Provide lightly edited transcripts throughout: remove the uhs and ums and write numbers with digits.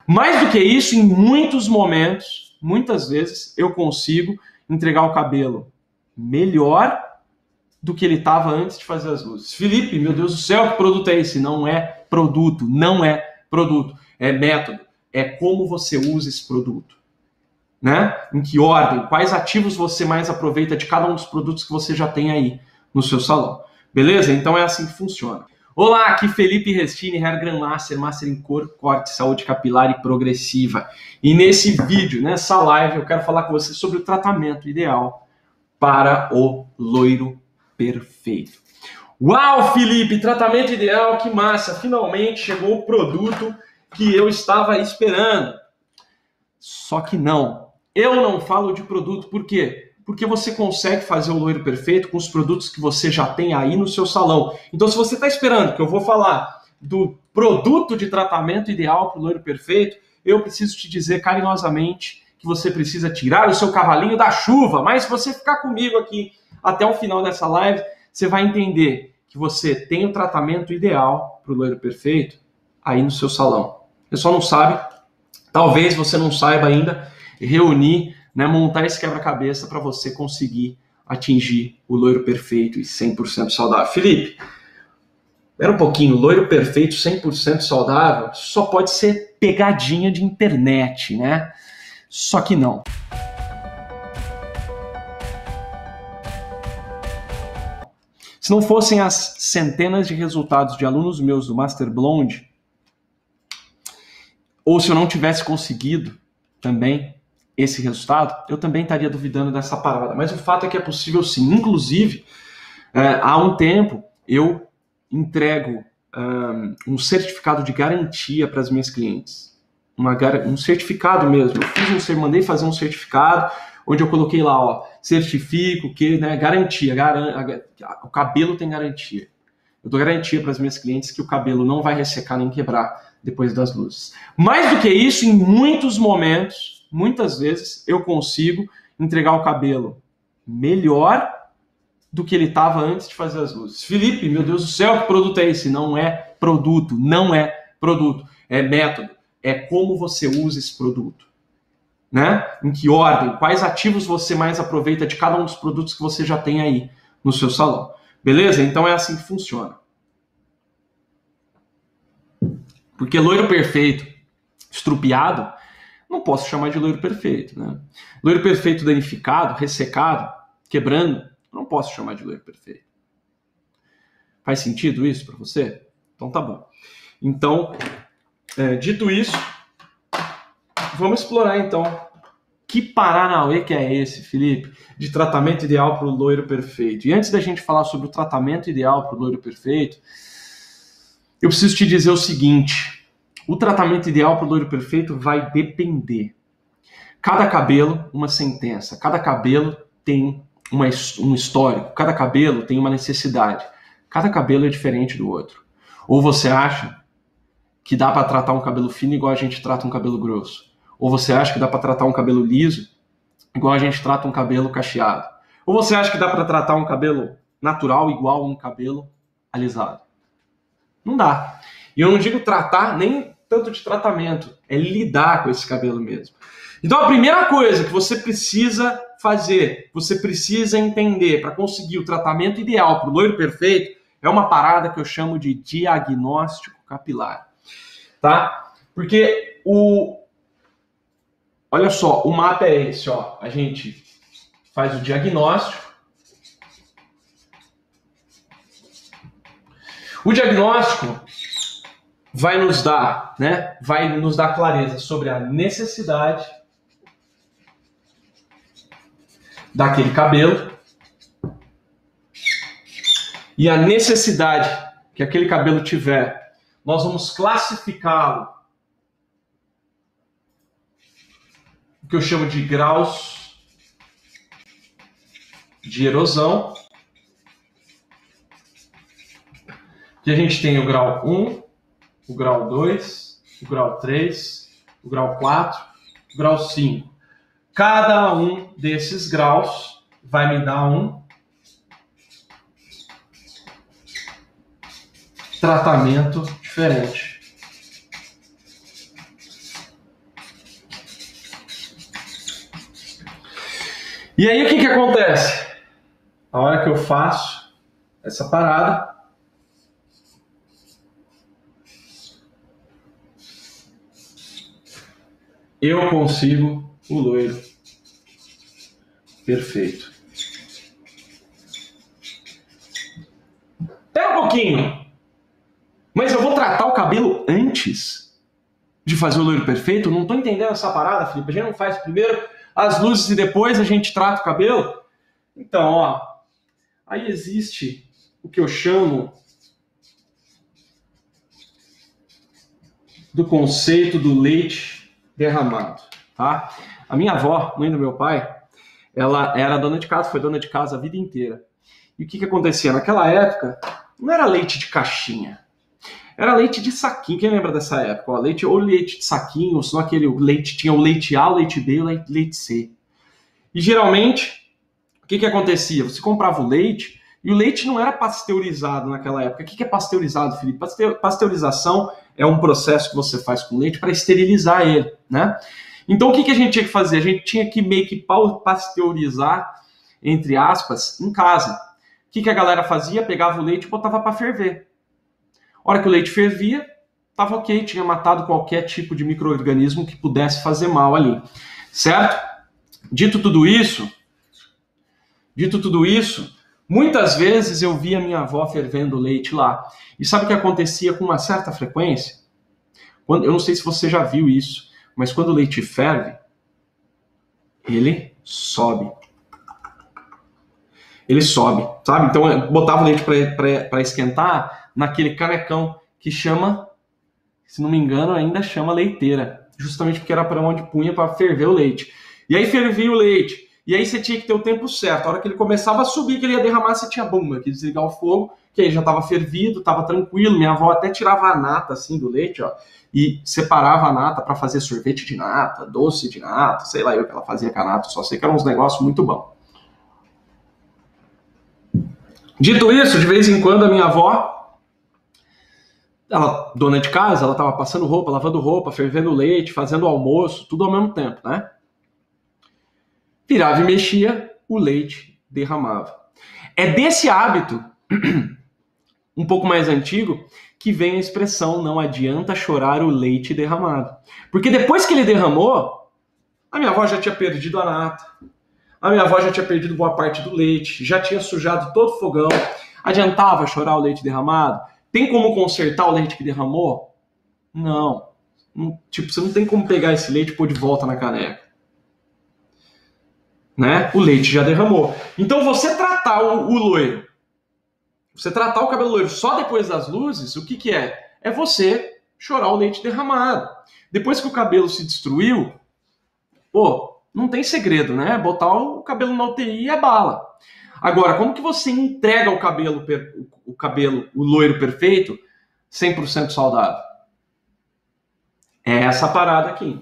Mais do que isso, em muitos momentos, muitas vezes, eu consigo entregar o cabelo melhor do que ele estava antes de fazer as luzes. Felipe, meu Deus do céu, que produto é esse? Não é produto, não é produto, é método. É como você usa esse produto, né? Em que ordem, quais ativos você mais aproveita de cada um dos produtos que você já tem aí no seu salão. Beleza? Então é assim que funciona. Olá, aqui Felipe Restini, Hair Grandmaster, Master em Cor, Corte, Saúde Capilar e Progressiva. E nesse vídeo, nessa live, eu quero falar com você sobre o tratamento ideal para o loiro perfeito. Uau, Felipe, tratamento ideal, que massa! Finalmente chegou o produto que eu estava esperando. Só que não. Eu não falo de produto, por quê? Porque você consegue fazer o loiro perfeito com os produtos que você já tem aí no seu salão. Então, se você está esperando que eu vou falar do produto de tratamento ideal para o loiro perfeito, eu preciso te dizer carinhosamente que você precisa tirar o seu cavalinho da chuva. Mas se você ficar comigo aqui até o final dessa live, você vai entender que você tem o tratamento ideal para o loiro perfeito aí no seu salão. Você só não sabe, talvez você não saiba ainda reunir, né, montar esse quebra-cabeça para você conseguir atingir o loiro perfeito e 100% saudável. Felipe, espera um pouquinho, loiro perfeito 100% saudável só pode ser pegadinha de internet, né? Só que não. Se não fossem as centenas de resultados de alunos meus do Master Blonde, ou se eu não tivesse conseguido também esse resultado, eu também estaria duvidando dessa parada. Mas o fato é que é possível sim. Inclusive, há um tempo, eu entrego um certificado de garantia para as minhas clientes. Um certificado mesmo. Eu mandei fazer um certificado onde eu coloquei lá, ó, certifico que, né, garantia, o cabelo tem garantia. Eu dou garantia para as minhas clientes que o cabelo não vai ressecar nem quebrar depois das luzes. Mais do que isso, em muitos momentos, muitas vezes, eu consigo entregar o cabelo melhor do que ele estava antes de fazer as luzes. Felipe, meu Deus do céu, que produto é esse? Não é produto, não é produto, é método. É como você usa esse produto, né? Em que ordem, quais ativos você mais aproveita de cada um dos produtos que você já tem aí no seu salão. Beleza? Então é assim que funciona. Porque loiro perfeito, estrupiado, não posso chamar de loiro perfeito, né? Loiro perfeito danificado, ressecado, quebrando, não posso chamar de loiro perfeito. Faz sentido isso para você? Então tá bom. Então, dito isso, vamos explorar então que paranauê que é esse, Felipe, de tratamento ideal para o loiro perfeito. E antes da gente falar sobre o tratamento ideal para o loiro perfeito, eu preciso te dizer o seguinte: o tratamento ideal para o loiro perfeito vai depender. Cada cabelo, uma sentença. Cada cabelo tem um histórico. Cada cabelo tem uma necessidade. Cada cabelo é diferente do outro. Ou você acha que dá para tratar um cabelo fino igual a gente trata um cabelo grosso? Ou você acha que dá para tratar um cabelo liso igual a gente trata um cabelo cacheado? Ou você acha que dá para tratar um cabelo natural igual a um cabelo alisado? Não dá. E eu não digo tratar nem tanto de tratamento, é lidar com esse cabelo mesmo. Então a primeira coisa que você precisa fazer, você precisa entender para conseguir o tratamento ideal para o loiro perfeito, é uma parada que eu chamo de diagnóstico capilar. Tá? Porque olha só, o mapa é esse, ó. A gente faz o diagnóstico. O diagnóstico vai nos dar, né? Vai nos dar clareza sobre a necessidade daquele cabelo e a necessidade que aquele cabelo tiver. Nós vamos classificá-lo, o que eu chamo de graus de erosão. Que a gente tem o grau 1, o grau 2, o grau 3, o grau 4, o grau 5. Cada um desses graus vai me dar um tratamento diferente. E aí o que acontece? A hora que eu faço essa parada, eu consigo o loiro perfeito. Espera um pouquinho. Mas eu vou tratar o cabelo antes de fazer o loiro perfeito? Não tô entendendo essa parada, Felipe. A gente não faz primeiro as luzes e depois a gente trata o cabelo? Então, ó, aí existe o que eu chamo do conceito do leite derramado, tá? A minha avó, mãe do meu pai, ela era dona de casa, foi dona de casa a vida inteira. E o que acontecia? Naquela época, não era leite de caixinha, era leite de saquinho. Quem lembra dessa época? Ó, leite ou leite de saquinho, ou só aquele leite, tinha o leite A, o leite B e o leite C. E geralmente, o que acontecia? Você comprava o leite e o leite não era pasteurizado naquela época. O que é pasteurizado, Felipe? Pasteurização é um processo que você faz com leite para esterilizar ele, né? Então o que a gente tinha que fazer? A gente tinha que meio que pasteurizar, entre aspas, em casa. O que a galera fazia? Pegava o leite e botava para ferver. A hora que o leite fervia, estava ok, tinha matado qualquer tipo de micro-organismo que pudesse fazer mal ali, certo? Dito tudo isso, muitas vezes eu via minha avó fervendo o leite lá. E sabe o que acontecia com uma certa frequência? Eu não sei se você já viu isso, mas quando o leite ferve, ele sobe. Ele sobe, sabe? Então eu botava o leite para esquentar naquele canecão que chama, se não me engano, ainda chama leiteira. Justamente porque era para onde punha para ferver o leite. E aí fervia o leite. E aí você tinha que ter o tempo certo. A hora que ele começava a subir, que ele ia derramar, você tinha bomba, que desligar o fogo, que aí já estava fervido, estava tranquilo. Minha avó até tirava a nata assim do leite, ó, e separava a nata para fazer sorvete de nata, doce de nata, sei lá eu que ela fazia com a nata, só sei que eram uns negócios muito bons. Dito isso, de vez em quando a minha avó, ela, dona de casa, ela estava passando roupa, lavando roupa, fervendo leite, fazendo almoço, tudo ao mesmo tempo, né? Virava e mexia, o leite derramava. É desse hábito, um pouco mais antigo, que vem a expressão não adianta chorar o leite derramado. Porque depois que ele derramou, a minha avó já tinha perdido a nata, a minha avó já tinha perdido boa parte do leite, já tinha sujado todo o fogão. Adiantava chorar o leite derramado? Tem como consertar o leite que derramou? Não. Tipo, você não tem como pegar esse leite e pôr de volta na caneca. Né? O leite já derramou. Então você tratar o loiro, você tratar o cabelo loiro só depois das luzes, o que é? É você chorar o leite derramado. Depois que o cabelo se destruiu, pô, não tem segredo, né? Botar o cabelo na UTI é bala. Agora, como que você entrega o cabelo, o loiro perfeito, 100% saudável? É essa parada aqui.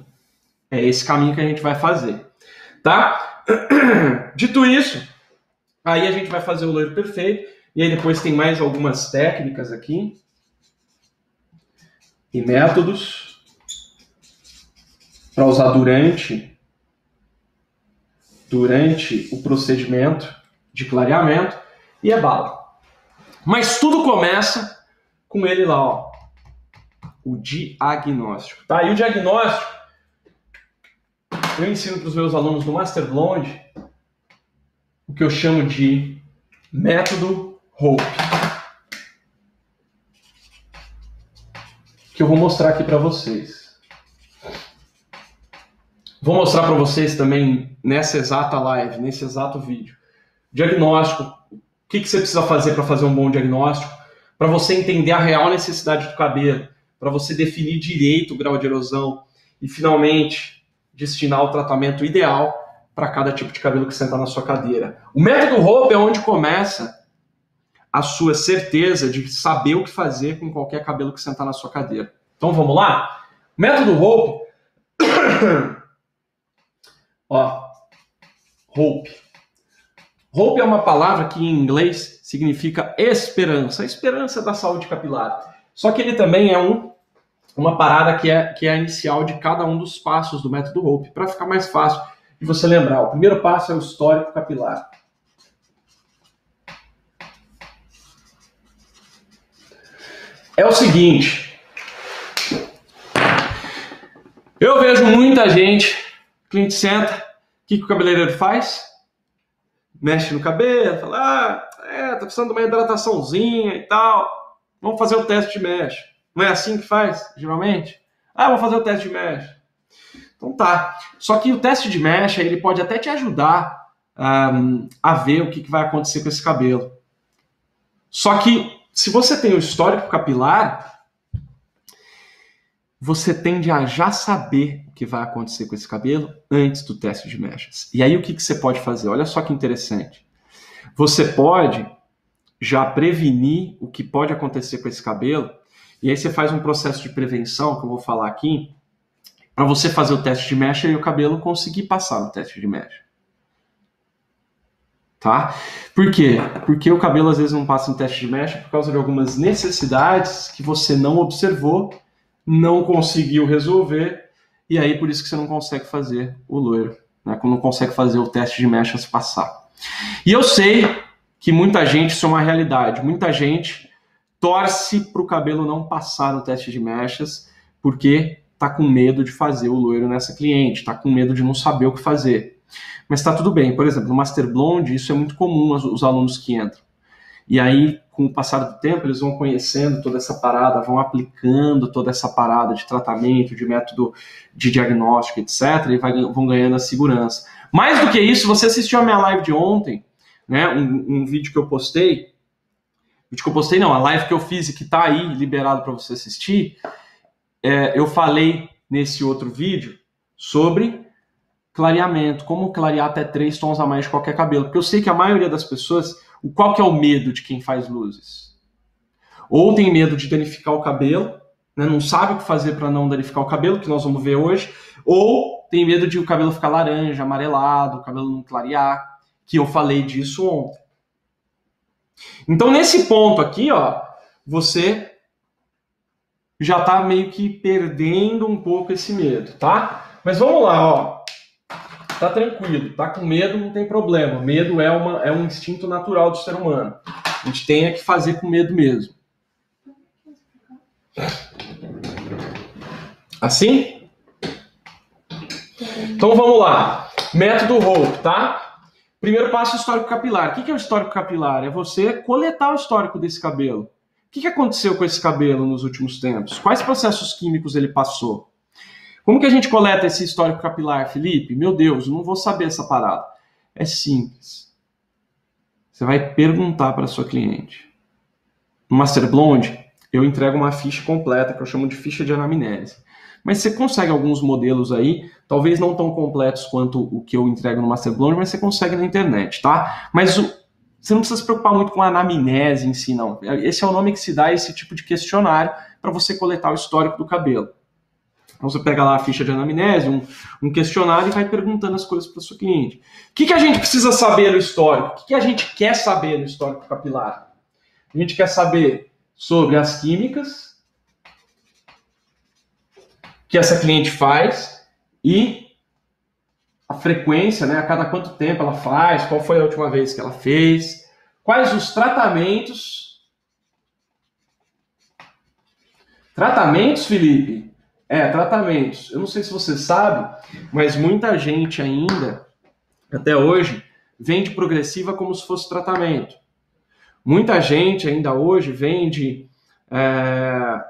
É esse caminho que a gente vai fazer. Tá? Dito isso, aí a gente vai fazer o loiro perfeito. E aí depois tem mais algumas técnicas aqui. E métodos para usar durante o procedimento de clareamento. E é bala. Mas tudo começa com ele lá, ó. O diagnóstico. Tá? E o diagnóstico, eu ensino para os meus alunos do Master Blonde o que eu chamo de método Hope. Que eu vou mostrar aqui para vocês. Vou mostrar para vocês também nessa exata live, nesse exato vídeo. Diagnóstico. O que você precisa fazer para fazer um bom diagnóstico? Para você entender a real necessidade do cabelo, para você definir direito o grau de erosão e, finalmente, destinar o tratamento ideal para cada tipo de cabelo que sentar na sua cadeira. O método Hope é onde começa a sua certeza de saber o que fazer com qualquer cabelo que sentar na sua cadeira. Então, vamos lá? Método Hope... Ó, Hope. Hope é uma palavra que em inglês significa esperança. A esperança da saúde capilar. Só que ele também é uma parada que é a inicial de cada um dos passos do método Hope, para ficar mais fácil. e você lembrar. O primeiro passo é o histórico capilar. É o seguinte, eu vejo muita gente, o cliente senta, o que o cabeleireiro faz? Mexe no cabelo, fala, tá precisando de uma hidrataçãozinha e tal, vamos fazer o teste de mesh. Não é assim que faz, geralmente? Vamos fazer o teste de mesh. Então tá, só que o teste de mesh, ele pode até te ajudar a ver o que vai acontecer com esse cabelo. Só que, se você tem o histórico capilar, você tende a já saber o que vai acontecer com esse cabelo antes do teste de mechas. E aí o que você pode fazer? Olha só que interessante. Você pode já prevenir o que pode acontecer com esse cabelo, e aí você faz um processo de prevenção, que eu vou falar aqui, para você fazer o teste de mecha e o cabelo conseguir passar no teste de mecha. Tá? Por quê? Porque o cabelo às vezes não passa no teste de mecha por causa de algumas necessidades que você não observou, não conseguiu resolver, e aí por isso que você não consegue fazer o loiro, né? Não consegue fazer o teste de mechas passar. E eu sei que muita gente, isso é uma realidade, muita gente torce para o cabelo não passar no teste de mechas porque está com medo de fazer o loiro nessa cliente, está com medo de não saber o que fazer. Mas está tudo bem. Por exemplo, no Master Blonde, isso é muito comum os alunos que entram. E aí, com o passar do tempo, eles vão conhecendo toda essa parada, vão aplicando toda essa parada de tratamento, de método de diagnóstico, etc. E vão ganhando a segurança. Mais do que isso, você assistiu a minha live de ontem, né? Um vídeo que eu postei. A live que eu fiz e que está aí liberado para você assistir. Eu falei nesse outro vídeo sobre clareamento, como clarear até 3 tons a mais de qualquer cabelo. Porque eu sei que a maioria das pessoas, qual que é o medo de quem faz luzes? Ou tem medo de danificar o cabelo, né? Não sabe o que fazer para não danificar o cabelo, que nós vamos ver hoje, ou tem medo de o cabelo ficar laranja, amarelado, o cabelo não clarear, que eu falei disso ontem. Então, nesse ponto aqui, ó, você já está meio que perdendo um pouco esse medo, tá? Mas vamos lá, ó. Tá tranquilo, tá com medo, não tem problema. Medo é um instinto natural do ser humano. A gente tem que fazer com medo mesmo. Assim? Então vamos lá. Método Hope, tá? Primeiro passo, histórico capilar. O que é o histórico capilar? É você coletar o histórico desse cabelo. O que aconteceu com esse cabelo nos últimos tempos? Quais processos químicos ele passou? Como que a gente coleta esse histórico capilar, Felipe? Meu Deus, eu não vou saber essa parada. É simples. Você vai perguntar para a sua cliente. No Master Blonde, eu entrego uma ficha completa, que eu chamo de ficha de anamnese. Mas você consegue alguns modelos aí, talvez não tão completos quanto o que eu entrego no Master Blonde, mas você consegue na internet, tá? Mas você não precisa se preocupar muito com a anamnese em si, não. Esse é o nome que se dá a esse tipo de questionário para você coletar o histórico do cabelo. Então você pega lá a ficha de anamnese, um questionário e vai perguntando as coisas para o seu cliente. O que a gente precisa saber no histórico? O que a gente quer saber no histórico capilar? A gente quer saber sobre as químicas que essa cliente faz e a frequência, né? A cada quanto tempo ela faz, qual foi a última vez que ela fez, quais os tratamentos. Tratamentos, Felipe? Tratamentos. Eu não sei se você sabe, mas muita gente ainda, até hoje, vende progressiva como se fosse tratamento. Muita gente ainda hoje vende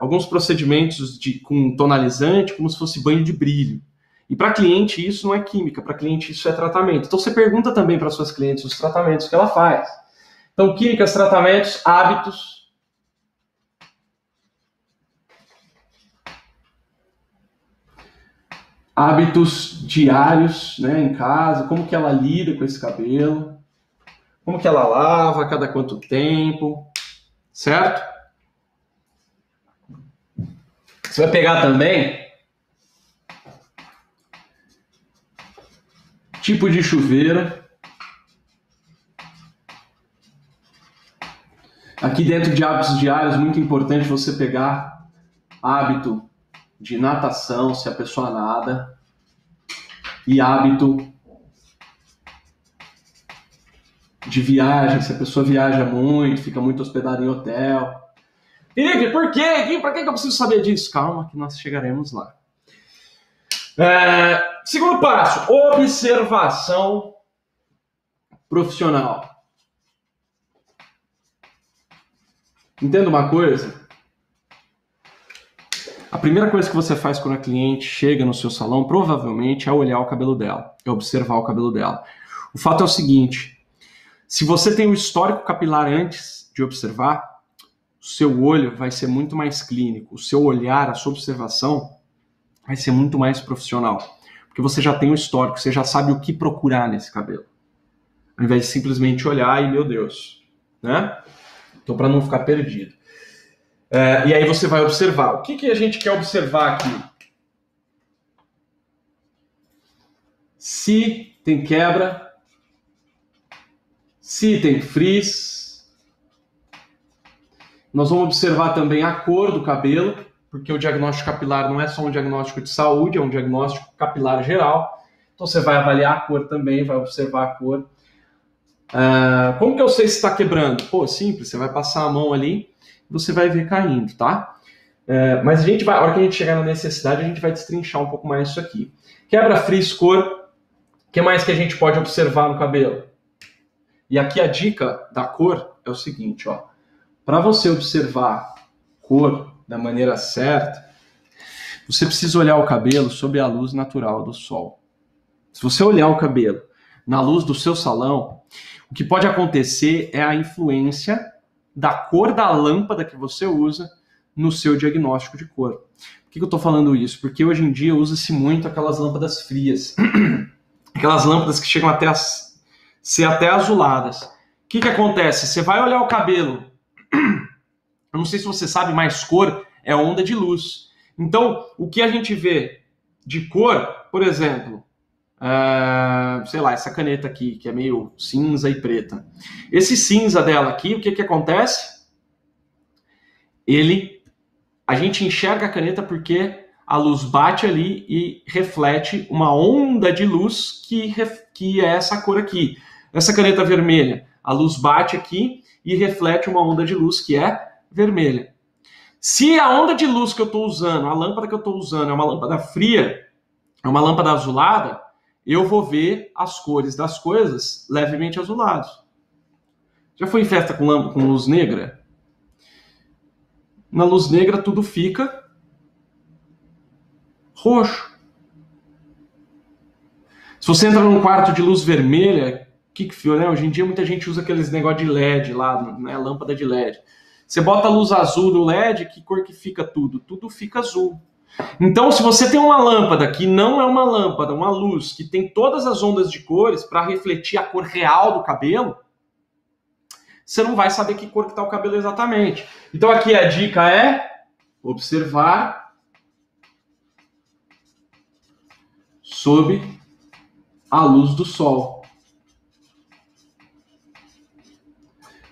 alguns procedimentos com tonalizante como se fosse banho de brilho. E para cliente isso não é química, para cliente isso é tratamento. Então você pergunta também para suas clientes os tratamentos que ela faz. Então, químicas, tratamentos, hábitos. Hábitos diários, né, em casa, como que ela lida com esse cabelo, como que ela lava, a cada quanto tempo, certo? Você vai pegar também tipo de chuveiro. Aqui dentro de hábitos diários, muito importante você pegar hábito de natação, se a pessoa nada, e hábito de viagem, se a pessoa viaja muito, fica muito hospedada em hotel. Felipe, por quê? Por que eu preciso saber disso? Calma que nós chegaremos lá. Segundo passo, observação profissional. Entenda uma coisa? A primeira coisa que você faz quando a cliente chega no seu salão, provavelmente, é olhar o cabelo dela, é observar o cabelo dela. O fato é o seguinte, se você tem o histórico capilar antes de observar, o seu olho vai ser muito mais clínico, o seu olhar, a sua observação vai ser muito mais profissional, porque você já tem o histórico, você já sabe o que procurar nesse cabelo, ao invés de simplesmente olhar e, meu Deus, né? Então, para não ficar perdido. E aí você vai observar. O que a gente quer observar aqui? Se tem quebra, se tem frizz. Nós vamos observar também a cor do cabelo, porque o diagnóstico capilar não é só um diagnóstico de saúde, é um diagnóstico capilar geral. Então você vai avaliar a cor também, vai observar a cor. Como que eu sei se está quebrando? Pô, simples, você vai passar a mão ali, você vai ver caindo, tá? Mas a gente vai, a hora que a gente chegar na necessidade, a gente vai destrinchar um pouco mais isso aqui. Quebra, frizz, cor. O que mais que a gente pode observar no cabelo? E aqui a dica da cor é o seguinte, ó. Para você observar cor da maneira certa, você precisa olhar o cabelo sob a luz natural do sol. Se você olhar o cabelo na luz do seu salão, o que pode acontecer é a influência da cor da lâmpada que você usa no seu diagnóstico de cor. Por que eu estou falando isso? Porque hoje em dia usa-se muito aquelas lâmpadas frias, aquelas lâmpadas que chegam até ser até azuladas. O que acontece? Você vai olhar o cabelo, eu não sei se você sabe, mas cor é onda de luz. Então, o que a gente vê de cor, por exemplo, sei lá, essa caneta aqui, que é meio cinza e preta. Esse cinza dela aqui, o que acontece? A gente enxerga a caneta porque a luz bate ali e reflete uma onda de luz que é essa cor aqui. Essa caneta vermelha, a luz bate aqui e reflete uma onda de luz que é vermelha. Se a onda de luz que eu estou usando, a lâmpada que eu estou usando é uma lâmpada fria, é uma lâmpada azulada, eu vou ver as cores das coisas levemente azuladas. Já foi em festa com luz negra? Na luz negra tudo fica roxo. Se você entra num quarto de luz vermelha, né? Hoje em dia muita gente usa aqueles negócio de LED lá, né? Lâmpada de LED. Você bota a luz azul no LED, que cor que fica tudo? Tudo fica azul. Então, se você tem uma lâmpada que não é uma lâmpada, uma luz, que tem todas as ondas de cores para refletir a cor real do cabelo, você não vai saber que cor que está o cabelo exatamente. Então, aqui a dica é observar sob a luz do sol.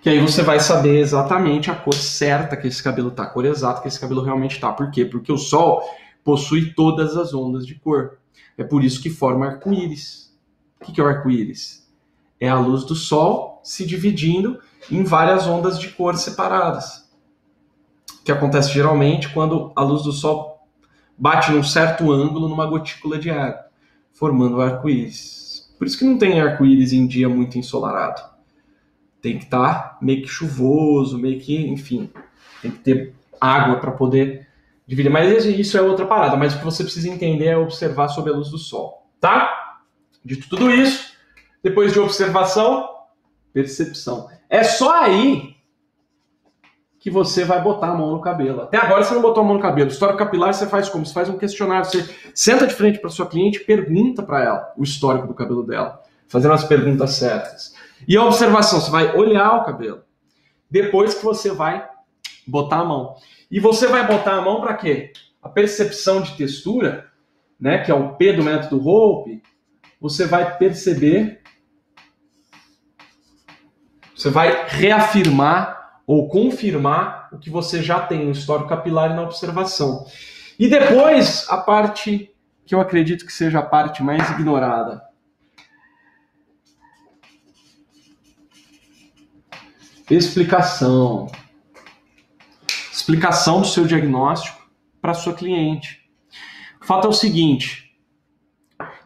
Que aí você vai saber exatamente a cor certa que esse cabelo tá, a cor exata que esse cabelo realmente tá. Por quê? Porque o sol possui todas as ondas de cor. É por isso que forma arco-íris. O que é o arco-íris? É a luz do sol se dividindo em várias ondas de cor separadas. Que acontece geralmente quando a luz do sol bate num certo ângulo numa gotícula de água, formando o arco-íris. Por isso que não tem arco-íris em dia muito ensolarado. Tem que estar meio que chuvoso, meio que, enfim, tem que ter água para poder dividir. Mas isso é outra parada, mas o que você precisa entender é observar sob a luz do sol, tá? Dito tudo isso, depois de observação, percepção. É só aí que você vai botar a mão no cabelo. Até agora você não botou a mão no cabelo. Histórico capilar você faz como? Você faz um questionário, você senta de frente para sua cliente e pergunta para ela o histórico do cabelo dela, fazendo as perguntas certas. E a observação, você vai olhar o cabelo. Depois que você vai botar a mão. E você vai botar a mão para quê? A percepção de textura, né, que é o P do método Hope, você vai perceber, você vai reafirmar ou confirmar o que você já tem no histórico capilar e na observação. E depois, a parte que eu acredito que seja a parte mais ignorada. explicação. Explicação do seu diagnóstico para sua cliente. O fato é o seguinte: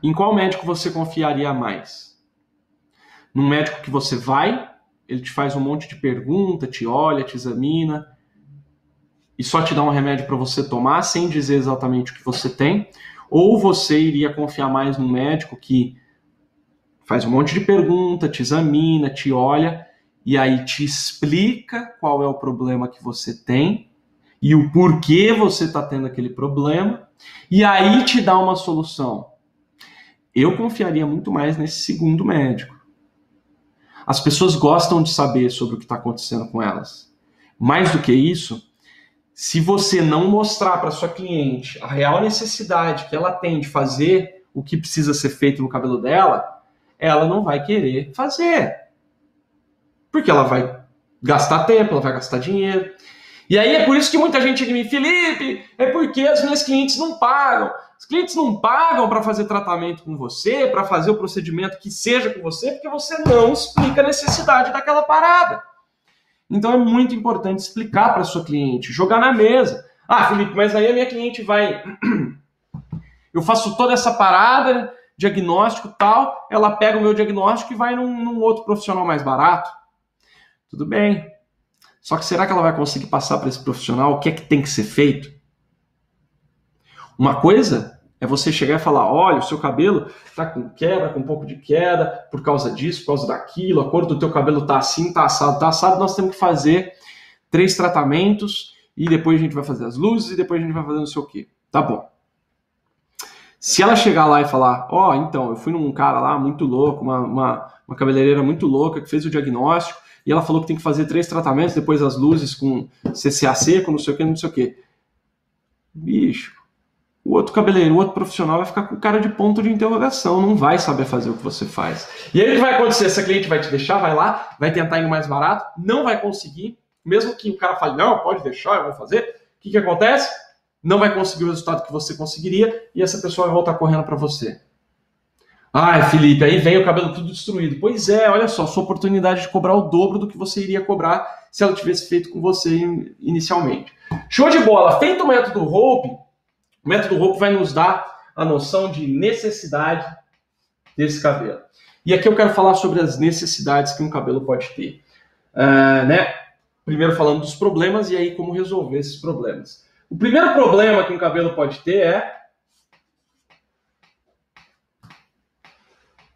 em qual médico você confiaria mais? Num médico que você vai, ele te faz um monte de pergunta, te olha, te examina e só te dá um remédio para você tomar sem dizer exatamente o que você tem? Ou você iria confiar mais num médico que faz um monte de pergunta, te examina, te olha e aí te explica qual é o problema que você tem e o porquê você está tendo aquele problema e aí te dá uma solução? Eu confiaria muito mais nesse segundo médico. As pessoas gostam de saber sobre o que está acontecendo com elas. Mais do que isso, se você não mostrar para sua cliente a real necessidade que ela tem de fazer o que precisa ser feito no cabelo dela, ela não vai querer fazer. Porque ela vai gastar tempo, ela vai gastar dinheiro. E aí é por isso que muita gente diz: Felipe, é porque as minhas clientes não pagam. Os clientes não pagam para fazer tratamento com você, para fazer o procedimento que seja com você, porque você não explica a necessidade daquela parada. Então é muito importante explicar para sua cliente, jogar na mesa. Ah, Felipe, mas aí a minha cliente vai... Eu faço toda essa parada, diagnóstico e tal, ela pega o meu diagnóstico e vai num outro profissional mais barato. Tudo bem. Só que será que ela vai conseguir passar para esse profissional o que é que tem que ser feito? Uma coisa é você chegar e falar: olha, o seu cabelo está com queda, com um pouco de queda, por causa disso, por causa daquilo, a cor do teu cabelo está assim, está assado, nós temos que fazer 3 tratamentos e depois a gente vai fazer as luzes e depois a gente vai fazer não sei o quê. Tá bom. Se ela chegar lá e falar: ó, então, eu fui num cara lá muito louco, uma cabeleireira muito louca que fez o diagnóstico e ela falou que tem que fazer 3 tratamentos, depois as luzes com CCA seco, não sei o quê, não sei o quê. Bicho, o outro cabeleireiro, o outro profissional vai ficar com cara de ponto de interrogação, não vai saber fazer o que você faz. E aí o que vai acontecer? Essa cliente vai te deixar, vai lá, vai tentar ir mais barato, não vai conseguir, mesmo que o cara fale: não, pode deixar, eu vou fazer. O que acontece? Não vai conseguir o resultado que você conseguiria e essa pessoa vai voltar correndo para você. Ai, Felipe, aí vem o cabelo tudo destruído. Pois é, olha só, sua oportunidade de cobrar o dobro do que você iria cobrar se ela tivesse feito com você inicialmente. Show de bola! Feito o método Hope vai nos dar a noção de necessidade desse cabelo. E aqui eu quero falar sobre as necessidades que um cabelo pode ter. Primeiro falando dos problemas e aí como resolver esses problemas. O primeiro problema que um cabelo pode ter é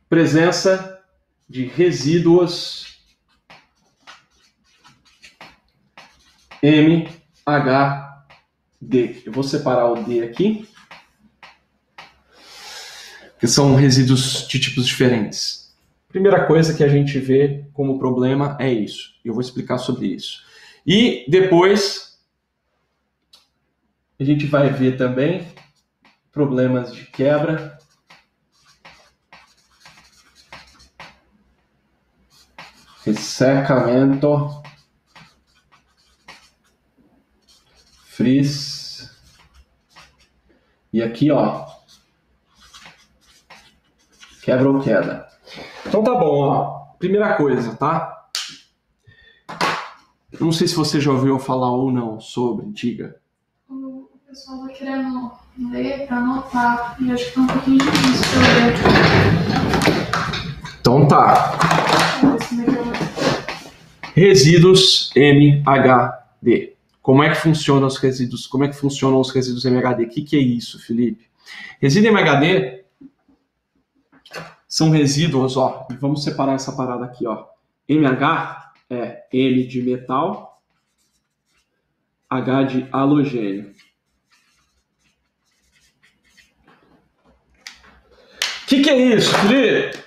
presença de resíduos MHD. Eu vou separar o D aqui, que são resíduos de tipos diferentes. Primeira coisa que a gente vê como problema é isso. Eu vou explicar sobre isso. E depois a gente vai ver também problemas de quebra, ressecamento, frizz. E aqui, ó, quebra ou queda. Então tá bom, ó. Primeira coisa, tá? Não sei se você já ouviu falar ou não sobre, diga. O pessoal tá querendo ler pra anotar, e acho que tá um pouquinho difícil pra ler. Então tá. Resíduos MHD. Como é que funcionam os resíduos? Como é que funcionam os resíduos MHD? O que é isso, Felipe? Resíduo MHD são resíduos, ó. Vamos separar essa parada aqui, ó. MH é M de metal, H de halogênio. O que é isso, Felipe?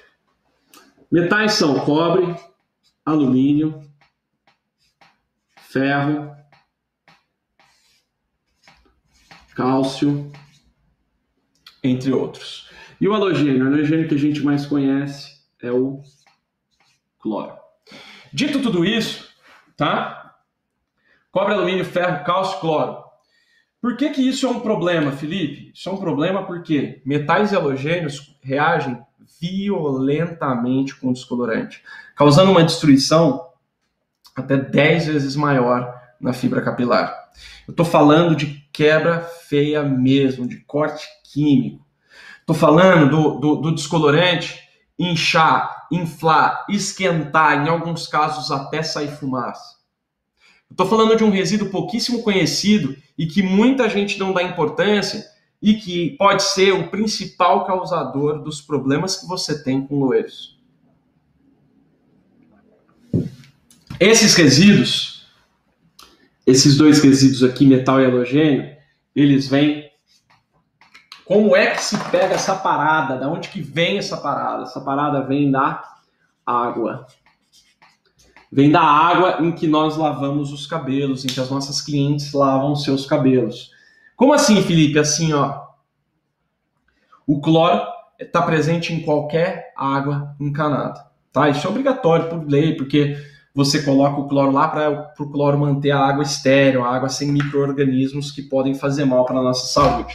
Metais são cobre, alumínio, ferro, cálcio, entre outros. E o halogênio que a gente mais conhece é o cloro. Dito tudo isso, tá? Cobre, alumínio, ferro, cálcio, cloro. Por que isso é um problema, Felipe? Isso é um problema porque metais e halogênios reagem violentamente com o descolorante, causando uma destruição até 10 vezes maior na fibra capilar. Eu estou falando de quebra feia mesmo, de corte químico. Estou falando do descolorante inchar, inflar, esquentar, em alguns casos até sair fumaça. Estou falando de um resíduo pouquíssimo conhecido e que muita gente não dá importância e que pode ser o principal causador dos problemas que você tem com loeiros. Esses resíduos, esses dois resíduos aqui, metal e halogênio, eles vêm... Como é que se pega essa parada? Da onde que vem essa parada? Essa parada vem da água. Vem da água em que nós lavamos os cabelos, em que as nossas clientes lavam os seus cabelos. Como assim, Felipe? Assim, ó. O cloro está presente em qualquer água encanada. Tá? Isso é obrigatório por lei, porque você coloca o cloro lá para o cloro manter a água estéril, a água sem micro-organismos que podem fazer mal para a nossa saúde.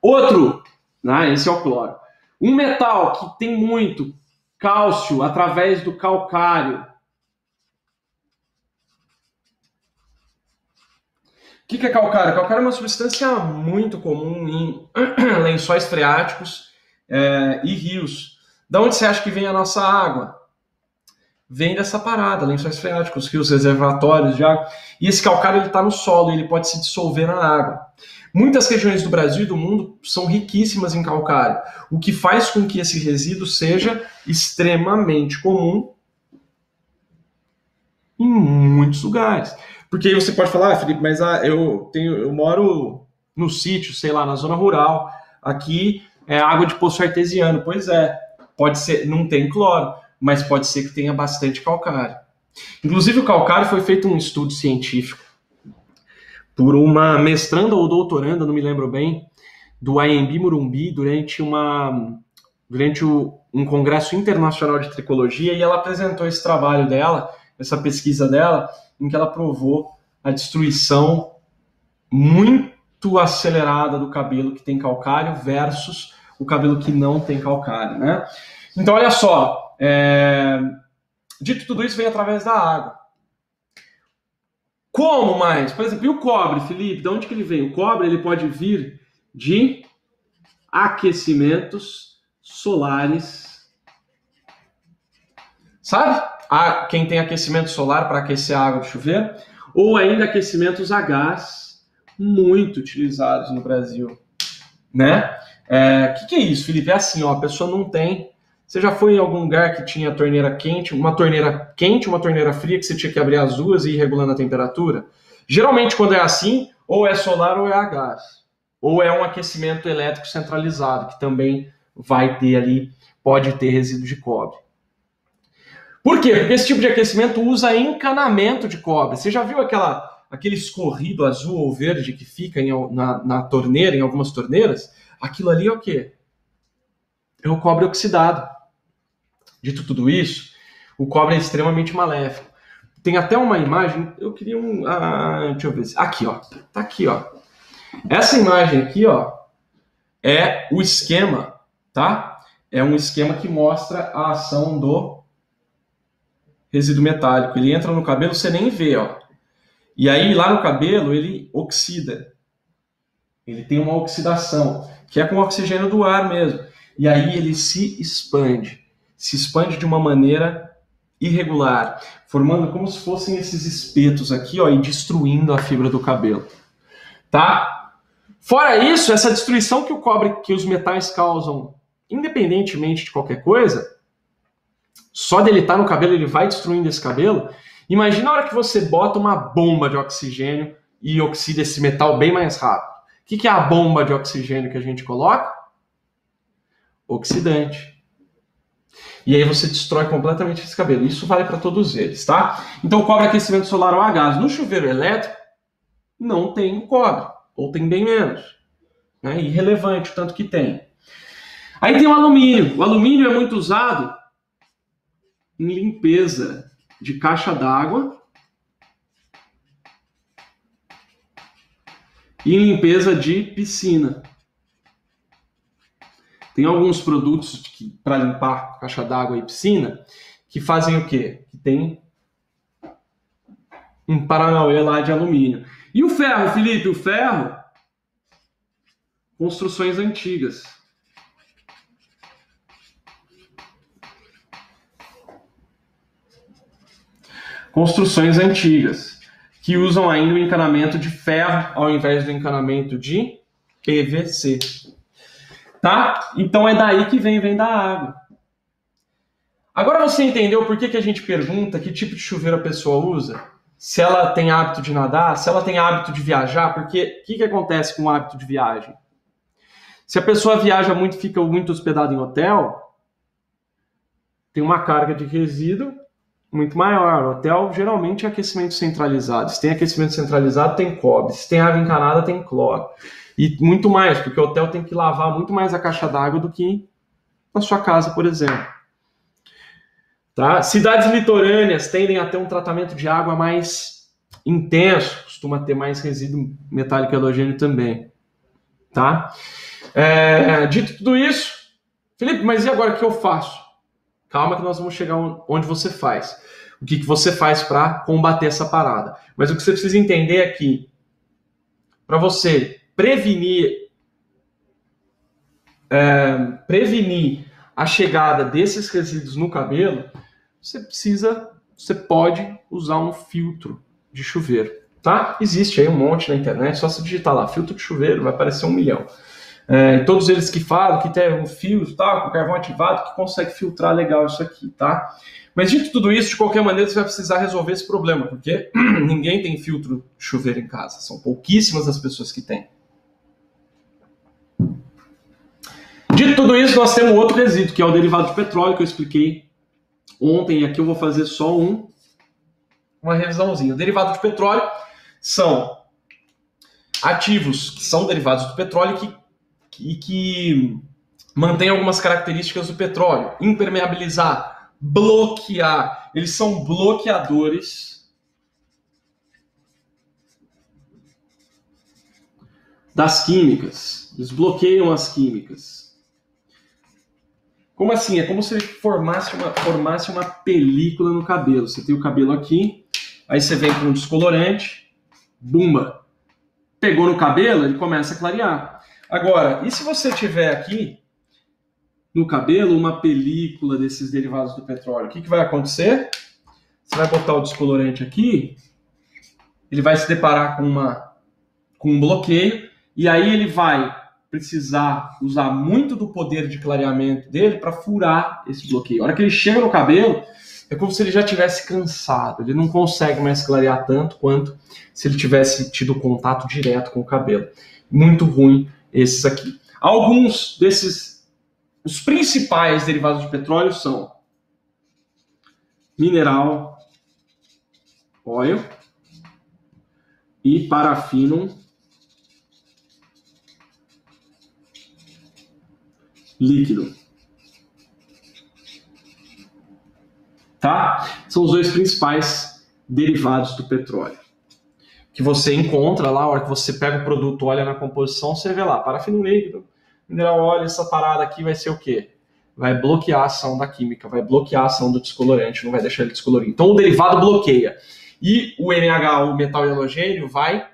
Outro, né, esse é o cloro. Um metal que tem muito cálcio através do calcário. O que é calcário? Calcário é uma substância muito comum em lençóis freáticos e rios. Da onde você acha que vem a nossa água? Vem dessa parada, lençóis freáticos, rios, reservatórios de água. E esse calcário está no solo, ele pode se dissolver na água. Muitas regiões do Brasil e do mundo são riquíssimas em calcário, o que faz com que esse resíduo seja extremamente comum em muitos lugares. Porque aí você pode falar, Felipe, mas eu moro no sítio, sei lá, na zona rural, aqui é água de poço artesiano. Pois é, pode ser, não tem cloro, mas pode ser que tenha bastante calcário. Inclusive o calcário foi feito um estudo científico por uma mestranda ou doutoranda, não me lembro bem, do IMB Morumbi, durante um congresso internacional de tricologia, e ela apresentou esse trabalho dela, essa pesquisa dela, em que ela provou a destruição muito acelerada do cabelo que tem calcário versus o cabelo que não tem calcário, né? Então, olha só, dito tudo isso, vem através da água. Como mais? Por exemplo, e o cobre, Felipe? De onde que ele vem? O cobre ele pode vir de aquecimentos solares. Sabe? Quem tem aquecimento solar para aquecer a água do chuveiro? Ou ainda aquecimentos a gás, muito utilizados no Brasil. Né? Que é isso, Felipe? É assim, ó, a pessoa não tem... Você já foi em algum lugar que tinha torneira quente, uma torneira fria, que você tinha que abrir as duas e ir regulando a temperatura? Geralmente, quando é assim, ou é solar ou é a gás. Ou é um aquecimento elétrico centralizado, que também vai ter ali, pode ter resíduo de cobre. Por quê? Porque esse tipo de aquecimento usa encanamento de cobre. Você já viu aquele escorrido azul ou verde que fica na torneira, em algumas torneiras? Aquilo ali é o quê? É o cobre oxidado. Dito tudo isso, o cobre é extremamente maléfico. Tem até uma imagem, eu queria deixa eu ver. Aqui, ó. Tá aqui, ó. Essa imagem aqui, ó, é o esquema, tá? É um esquema que mostra a ação do resíduo metálico. Ele entra no cabelo, você nem vê, ó. E aí, lá no cabelo, ele oxida. Ele tem uma oxidação, que é com o oxigênio do ar mesmo. E aí ele se expande de uma maneira irregular, formando como se fossem esses espetos aqui, ó, e destruindo a fibra do cabelo, tá? Fora isso, essa destruição que os metais causam, independentemente de qualquer coisa, só dele estar no cabelo, ele vai destruindo esse cabelo. Imagina a hora que você bota uma bomba de oxigênio e oxida esse metal bem mais rápido. O que é a bomba de oxigênio que a gente coloca? Oxidante. E aí você destrói completamente esse cabelo. Isso vale para todos eles, tá? Então o cobre é aquecimento solar ou a gás. No chuveiro elétrico, não tem cobre. Ou tem bem menos. Né? Irrelevante o tanto que tem. Aí tem o alumínio. O alumínio é muito usado em limpeza de caixa d'água e em limpeza de piscina. Tem alguns produtos para limpar caixa d'água e piscina que fazem o quê? Que tem um paranauê lá de alumínio. E o ferro, Felipe? O ferro, construções antigas. Construções antigas, que usam ainda o encanamento de ferro ao invés do encanamento de PVC. Tá? Então é daí que vem da água. Agora você entendeu por que a gente pergunta que tipo de chuveiro a pessoa usa? Se ela tem hábito de nadar, se ela tem hábito de viajar, porque o que acontece com o hábito de viagem? Se a pessoa viaja muito, fica muito hospedada em hotel, tem uma carga de resíduo muito maior. O hotel geralmente é aquecimento centralizado. Se tem aquecimento centralizado, tem cobre. Se tem água encanada, tem cloro. E muito mais, porque o hotel tem que lavar muito mais a caixa d'água do que na sua casa, por exemplo. Tá? Cidades litorâneas tendem a ter um tratamento de água mais intenso, costuma ter mais resíduo metálico e halogênio também. Tá? Dito tudo isso, Felipe, mas e agora o que eu faço? Calma que nós vamos chegar onde você faz. O que você faz para combater essa parada. Mas o que você precisa entender é que para você prevenir a chegada desses resíduos no cabelo, você pode usar um filtro de chuveiro, tá? Existe aí um monte na internet, só se digitar lá, filtro de chuveiro, vai aparecer 1 milhão. E todos eles que falam que tem um fio, tá, com carvão ativado, que consegue filtrar legal isso aqui, tá? Mas dito tudo isso, de qualquer maneira, você vai precisar resolver esse problema, porque ninguém tem filtro de chuveiro em casa, são pouquíssimas as pessoas que têm. Dito tudo isso, nós temos outro resíduo, que é o derivado de petróleo, que eu expliquei ontem, e aqui eu vou fazer só uma revisãozinha. O derivado de petróleo são ativos que são derivados do petróleo que mantêm algumas características do petróleo. Impermeabilizar, bloquear. Eles são bloqueadores das químicas. Eles bloqueiam as químicas. Como assim? É como se ele formasse uma película no cabelo. Você tem o cabelo aqui, aí você vem com um descolorante, bumba. Pegou no cabelo, ele começa a clarear. Agora, e se você tiver aqui no cabelo uma película desses derivados do petróleo? O que vai acontecer? Você vai botar o descolorante aqui, ele vai se deparar com um bloqueio, e aí ele vai precisar usar muito do poder de clareamento dele para furar esse bloqueio. A hora que ele chega no cabelo, é como se ele já tivesse cansado. Ele não consegue mais clarear tanto quanto se ele tivesse tido contato direto com o cabelo. Muito ruim esses aqui. Alguns desses, os principais derivados de petróleo são mineral oil e paraffin líquido. Tá? São os dois principais derivados do petróleo. Que você encontra lá, a hora que você pega o produto, olha na composição, você vê lá, parafino líquido, mineral óleo, essa parada aqui vai ser o quê? Vai bloquear a ação da química, vai bloquear a ação do descolorante, não vai deixar ele descolorir. Então o derivado bloqueia. E o NH, o metal e halogênio, vai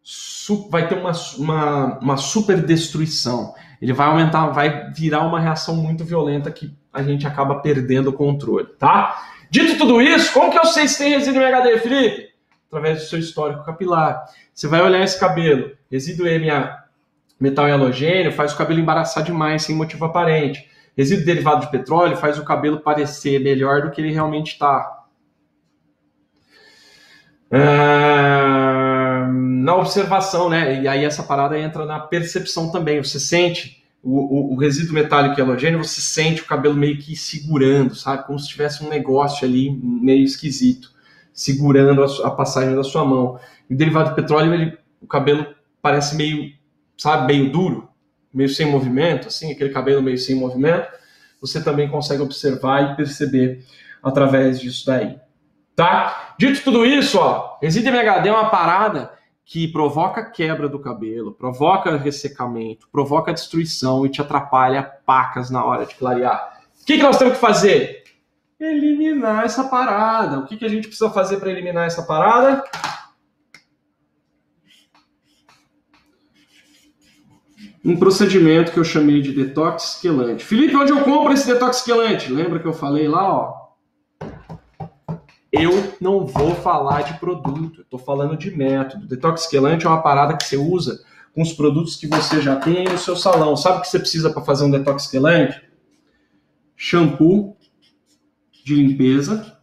ter uma super destruição. Ele vai aumentar, vai virar uma reação muito violenta que a gente acaba perdendo o controle, tá? Dito tudo isso, como que eu sei se tem resíduo em HD, Felipe? Através do seu histórico capilar. Você vai olhar esse cabelo, resíduo MA, metal e halogênio, faz o cabelo embaraçar demais, sem motivo aparente. Resíduo derivado de petróleo faz o cabelo parecer melhor do que ele realmente está. Na observação, né? E aí essa parada entra na percepção também. Você sente o resíduo metálico e halogênio, você sente o cabelo meio que segurando, sabe? Como se tivesse um negócio ali meio esquisito, segurando a passagem da sua mão. E o derivado de petróleo, o cabelo parece meio, sabe, meio duro, meio sem movimento, assim, aquele cabelo meio sem movimento. Você também consegue observar e perceber através disso daí. Tá? Dito tudo isso, ó, resíduo MHD é uma parada que provoca quebra do cabelo, provoca ressecamento, provoca destruição e te atrapalha pacas na hora de clarear. O que nós temos que fazer? eliminar essa parada. O que a gente precisa fazer para eliminar essa parada? Um procedimento que eu chamei de detox quelante. Felipe, onde eu compro esse detox quelante? Lembra que eu falei lá, ó? Eu não vou falar de produto, eu estou falando de método. Detox quelante é uma parada que você usa com os produtos que você já tem aí no seu salão. Sabe o que você precisa para fazer um detox quelante? Shampoo de limpeza.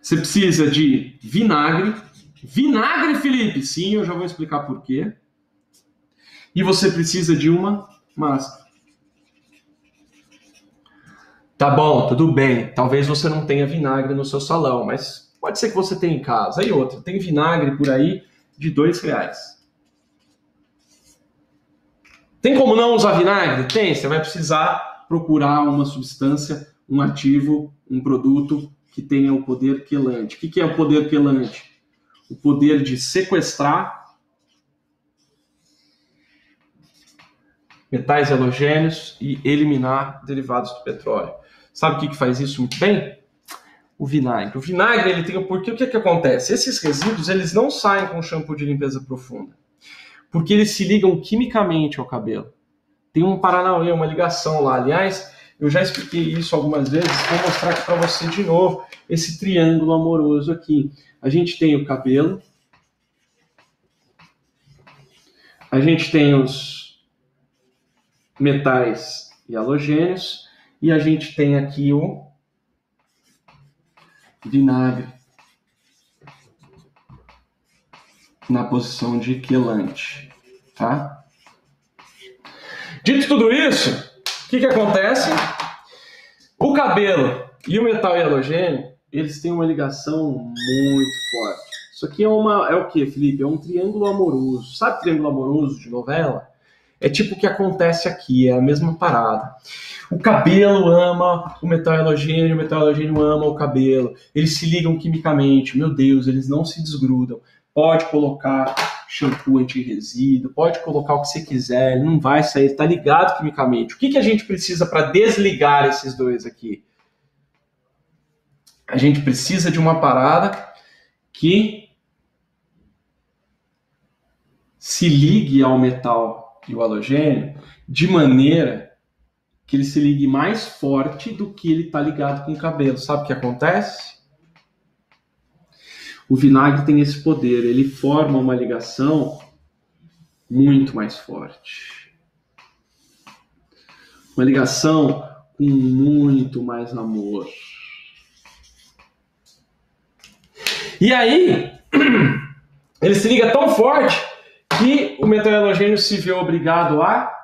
Você precisa de vinagre. Vinagre, Felipe? Sim, eu já vou explicar por quê. E você precisa de uma máscara. Tá bom, tudo bem. Talvez você não tenha vinagre no seu salão, mas pode ser que você tenha em casa. Aí outra, tem vinagre por aí de R$2. Tem como não usar vinagre? Tem, você vai precisar procurar uma substância, um ativo, um produto que tenha o poder quelante. O que é o poder quelante? O poder de sequestrar metais halogênios e eliminar derivados do petróleo. Sabe o que faz isso muito bem? O vinagre. O vinagre, ele tem o porquê. O que acontece? Esses resíduos, eles não saem com shampoo de limpeza profunda, porque eles se ligam quimicamente ao cabelo. Tem um paranauê, uma ligação lá. Aliás, eu já expliquei isso algumas vezes, vou mostrar aqui para você de novo esse triângulo amoroso aqui. A gente tem o cabelo, a gente tem os metais e halogênios, e a gente tem aqui o vinagre na posição de quelante, tá? Dito tudo isso, o que acontece? O cabelo e o metal e halogênio, eles têm uma ligação muito forte. Isso aqui é o que, Felipe? É um triângulo amoroso. Sabe triângulo amoroso de novela? É tipo o que acontece aqui, é a mesma parada. O cabelo ama o metal halogênio ama o cabelo. Eles se ligam quimicamente, meu Deus, eles não se desgrudam. Pode colocar shampoo anti-resíduo, pode colocar o que você quiser, ele não vai sair, tá ligado quimicamente. O que a gente precisa para desligar esses dois aqui? A gente precisa de uma parada que se ligue ao metal e o halogênio de maneira que ele se ligue mais forte do que ele está ligado com o cabelo. Sabe o que acontece? O vinagre tem esse poder, ele forma uma ligação muito mais forte. Uma ligação com muito mais amor. E aí, ele se liga tão forte que o metal halogênio se vê obrigado a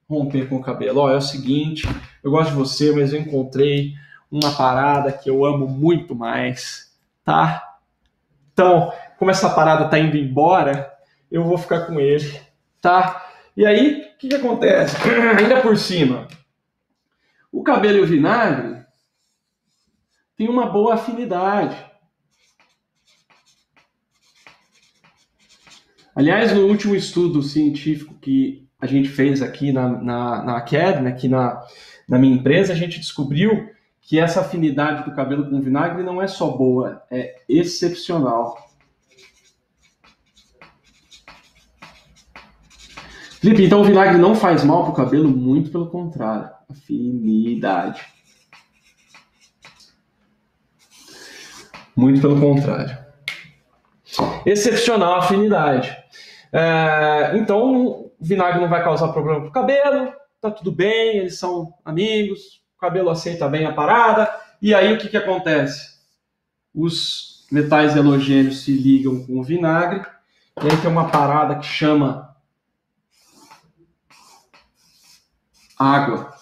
romper com o cabelo. Ó, é o seguinte, eu gosto de você, mas eu encontrei uma parada que eu amo muito mais, tá? Então, como essa parada tá indo embora, eu vou ficar com ele, tá? E aí, o que acontece? Ainda por cima, o cabelo e o vinagre têm uma boa afinidade. Aliás, no último estudo científico que a gente fez aqui na Academy, aqui na minha empresa, a gente descobriu que essa afinidade do cabelo com vinagre não é só boa, é excepcional. Felipe, então o vinagre não faz mal para o cabelo? Muito pelo contrário. Afinidade. Muito pelo contrário. Excepcional afinidade. Então, o vinagre não vai causar problema para o cabelo, tá tudo bem, eles são amigos, o cabelo aceita bem a parada, e aí o que acontece? Os metais halogênios se ligam com o vinagre, e aí tem uma parada que chama água.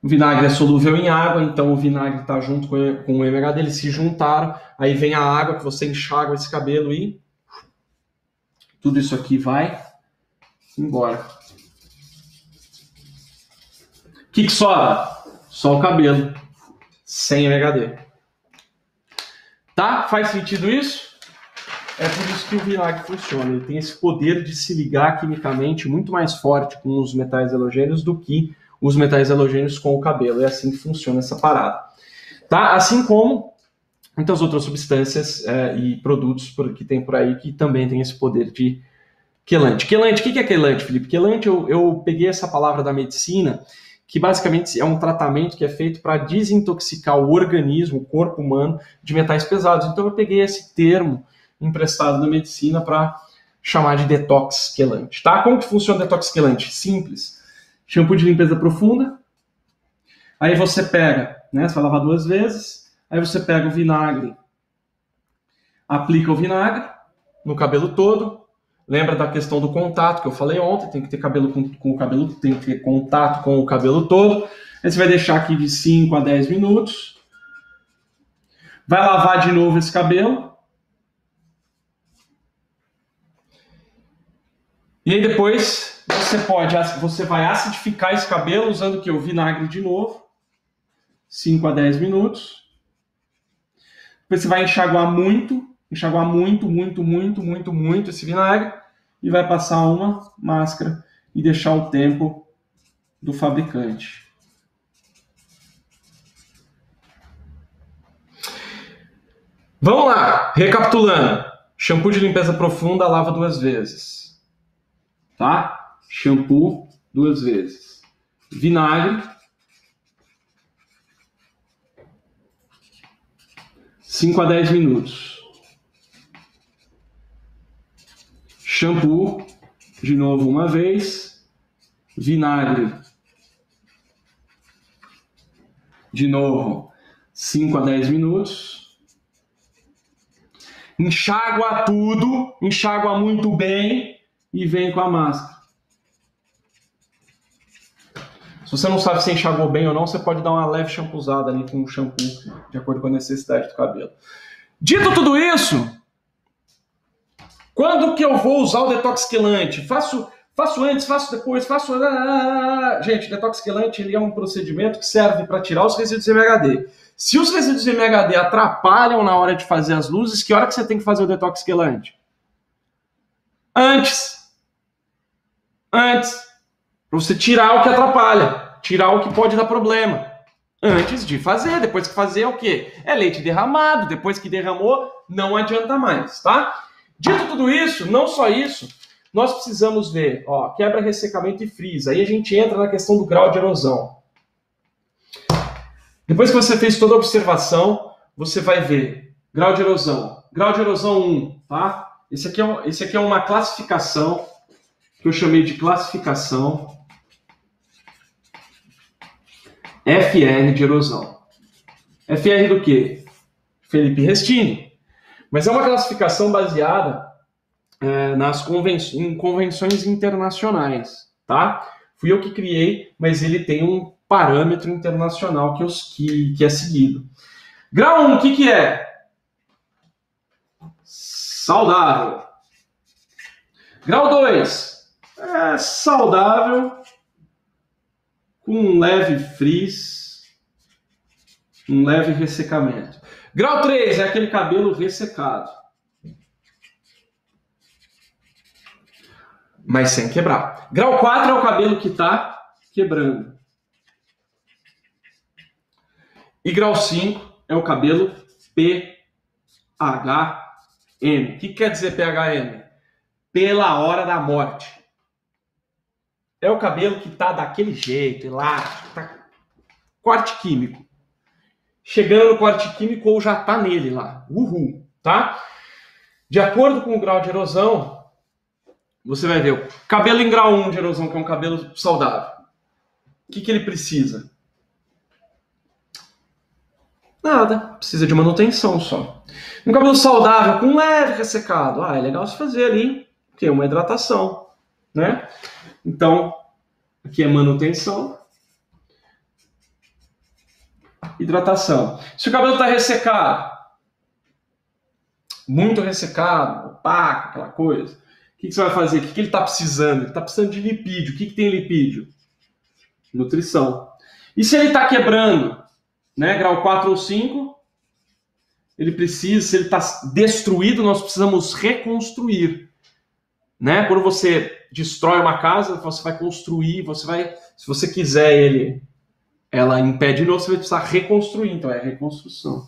O vinagre é solúvel em água, então o vinagre está junto com o MHD, eles se juntaram, aí vem a água que você enxágua esse cabelo e tudo isso aqui vai embora. O que sobra? Só o cabelo, sem MHD. Tá? Faz sentido isso? É por isso que o vinagre funciona. Ele tem esse poder de se ligar quimicamente muito mais forte com os metais halogênios do que os metais halogênios com o cabelo. É assim que funciona essa parada. Tá? Assim como muitas outras substâncias e produtos que tem por aí que também tem esse poder de quelante. Quelante, o que é quelante, Felipe? Quelante, eu peguei essa palavra da medicina, que basicamente é um tratamento que é feito para desintoxicar o organismo, o corpo humano, de metais pesados. Então eu peguei esse termo emprestado da medicina para chamar de detox quelante. Tá? Como que funciona o detox quelante? Simples. Shampoo de limpeza profunda. Aí você pega, né? Você vai lavar 2 vezes. Aí você pega o vinagre, aplica o vinagre no cabelo todo. Lembra da questão do contato que eu falei ontem? Tem que ter cabelo com o cabelo, tem que ter contato com o cabelo todo. Aí você vai deixar aqui de 5 a 10 minutos. Vai lavar de novo esse cabelo. E aí depois você vai acidificar esse cabelo usando o que? O vinagre de novo. 5 a 10 minutos. Depois você vai enxaguar muito esse vinagre e vai passar uma máscara e deixar o tempo do fabricante. Vamos lá, recapitulando. Shampoo de limpeza profunda, lava 2 vezes. Tá? Shampoo 2 vezes. Vinagre. 5 a 10 minutos. Shampoo, de novo uma vez. Vinagre, de novo, 5 a 10 minutos. Enxágua tudo, enxágua muito bem e vem com a máscara. Se você não sabe se enxagou bem ou não, você pode dar uma leve shampoozada ali com o shampoo, de acordo com a necessidade do cabelo. Dito tudo isso, quando que eu vou usar o detox quelante? Faço antes, faço depois, faço... Gente, o detox quelante ele é um procedimento que serve para tirar os resíduos MHD. Se os resíduos MHD atrapalham na hora de fazer as luzes, que hora que você tem que fazer o detox quelante? Antes. Para você tirar o que atrapalha, tirar o que pode dar problema. Antes de fazer, depois que fazer é o quê? É leite derramado, depois que derramou, não adianta mais, tá? Dito tudo isso, não só isso, nós precisamos ver, ó, quebra, ressecamento e frizz. Aí a gente entra na questão do grau de erosão. Depois que você fez toda a observação, você vai ver grau de erosão. Grau de erosão 1, tá? Esse aqui é uma classificação que eu chamei de classificação FR de erosão. FR do quê? Felipe Restini. Mas é uma classificação baseada em convenções internacionais, tá? Fui eu que criei, mas ele tem um parâmetro internacional que é seguido. Grau 1, o que é? Saudável. Grau 2, é saudável, com um leve frizz, um leve ressecamento. Grau 3 é aquele cabelo ressecado, mas sem quebrar. Grau 4 é o cabelo que está quebrando. E grau 5 é o cabelo PHM. O que quer dizer PHM? Pela hora da morte. É o cabelo que está daquele jeito, elástico, tá corte químico. Chegando no corte químico ou já está nele lá. Uhul, tá? De acordo com o grau de erosão, você vai ver o cabelo em grau 1 de erosão, que é um cabelo saudável. O que ele precisa? Nada, precisa de manutenção só. Um cabelo saudável, com leve ressecado, é legal se fazer ali, que é uma hidratação, né? Então, aqui é manutenção, hidratação. Se o cabelo está ressecado, muito ressecado, opaco, aquela coisa, o que você vai fazer? O que ele está precisando? Ele está precisando de lipídio. O que tem lipídio? Nutrição. E se ele está quebrando, né, grau 4 ou 5, ele precisa, se ele está destruído, nós precisamos reconstruir. Né? Quando você destrói uma casa, você vai construir, você vai, se você quiser ela em pé de novo, você vai precisar reconstruir, então é reconstrução.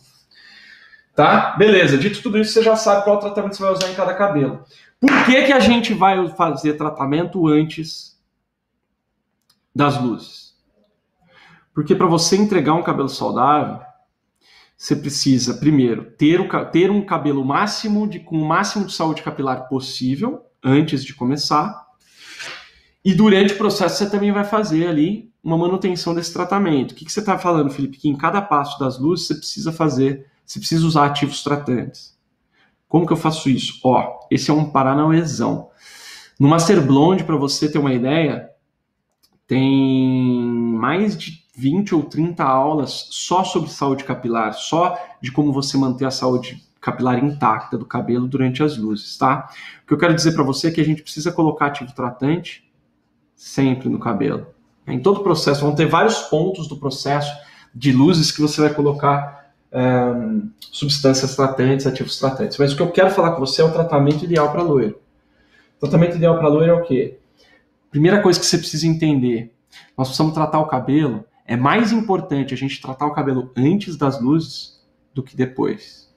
Tá? Beleza, dito tudo isso, você já sabe qual tratamento você vai usar em cada cabelo. Por que a gente vai fazer tratamento antes das luzes? Porque para você entregar um cabelo saudável, você precisa, primeiro, ter um cabelo com o máximo de saúde capilar possível, antes de começar. E durante o processo você também vai fazer ali uma manutenção desse tratamento. O que você está falando, Felipe? Que em cada passo das luzes você precisa usar ativos tratantes. Como que eu faço isso? Esse é um paranauezão. No Master Blonde, para você ter uma ideia, tem mais de 20 ou 30 aulas só sobre saúde capilar, só de como você manter a saúde capilar intacta do cabelo durante as luzes, tá? O que eu quero dizer para você é que a gente precisa colocar ativo tratante sempre no cabelo. Em todo o processo, vão ter vários pontos do processo de luzes que você vai colocar substâncias tratantes, ativos tratantes. Mas o que eu quero falar com você é o tratamento ideal para loiro. O tratamento ideal para loiro é o quê? Primeira coisa que você precisa entender, nós precisamos tratar o cabelo, é mais importante a gente tratar o cabelo antes das luzes do que depois.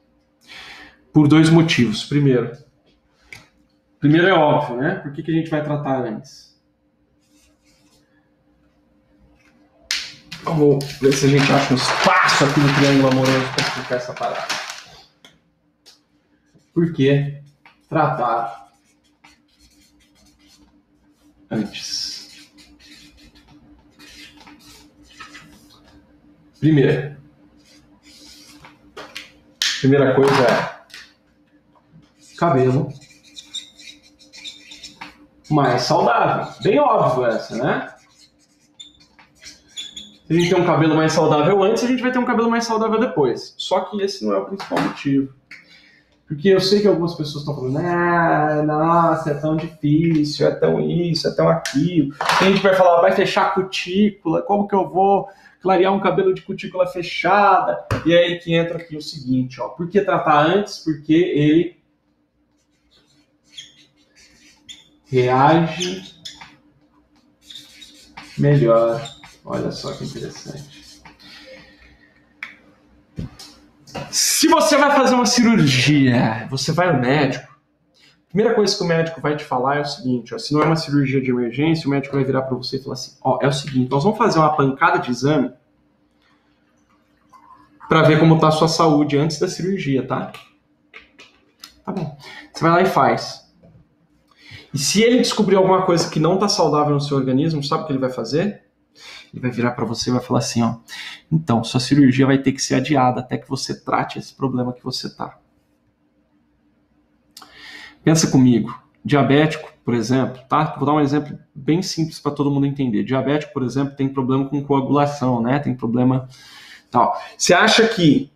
Por dois motivos. Primeiro é óbvio, né? Por que a gente vai tratar antes? Vamos ver se a gente acha um espaço aqui no triângulo amoroso para explicar essa parada. Por que tratar antes? Primeira coisa é cabelo mais saudável. Bem óbvio essa, né? Se a gente tem um cabelo mais saudável antes, a gente vai ter um cabelo mais saudável depois. Só que esse não é o principal motivo. Porque eu sei que algumas pessoas estão falando, nossa, é tão difícil, é tão isso, é tão aquilo. A gente vai falar, vai fechar a cutícula, como que eu vou clarear um cabelo de cutícula fechada? E aí que entra aqui o seguinte, por que tratar antes? Porque ele reage melhor. Olha só que interessante. Se você vai fazer uma cirurgia, você vai ao médico, a primeira coisa que o médico vai te falar é o seguinte, se não é uma cirurgia de emergência, o médico vai virar para você e falar assim, é o seguinte, nós vamos fazer uma pancada de exame para ver como está a sua saúde antes da cirurgia, tá? Tá bom. Você vai lá e faz. E se ele descobrir alguma coisa que não está saudável no seu organismo, sabe o que ele vai fazer? Ele vai virar para você e vai falar assim, então, sua cirurgia vai ter que ser adiada até que você trate esse problema que você tá. Pensa comigo, diabético, por exemplo, tá? Vou dar um exemplo bem simples para todo mundo entender. Diabético, por exemplo, tem problema com coagulação, né? Tem problema tal. Você acha que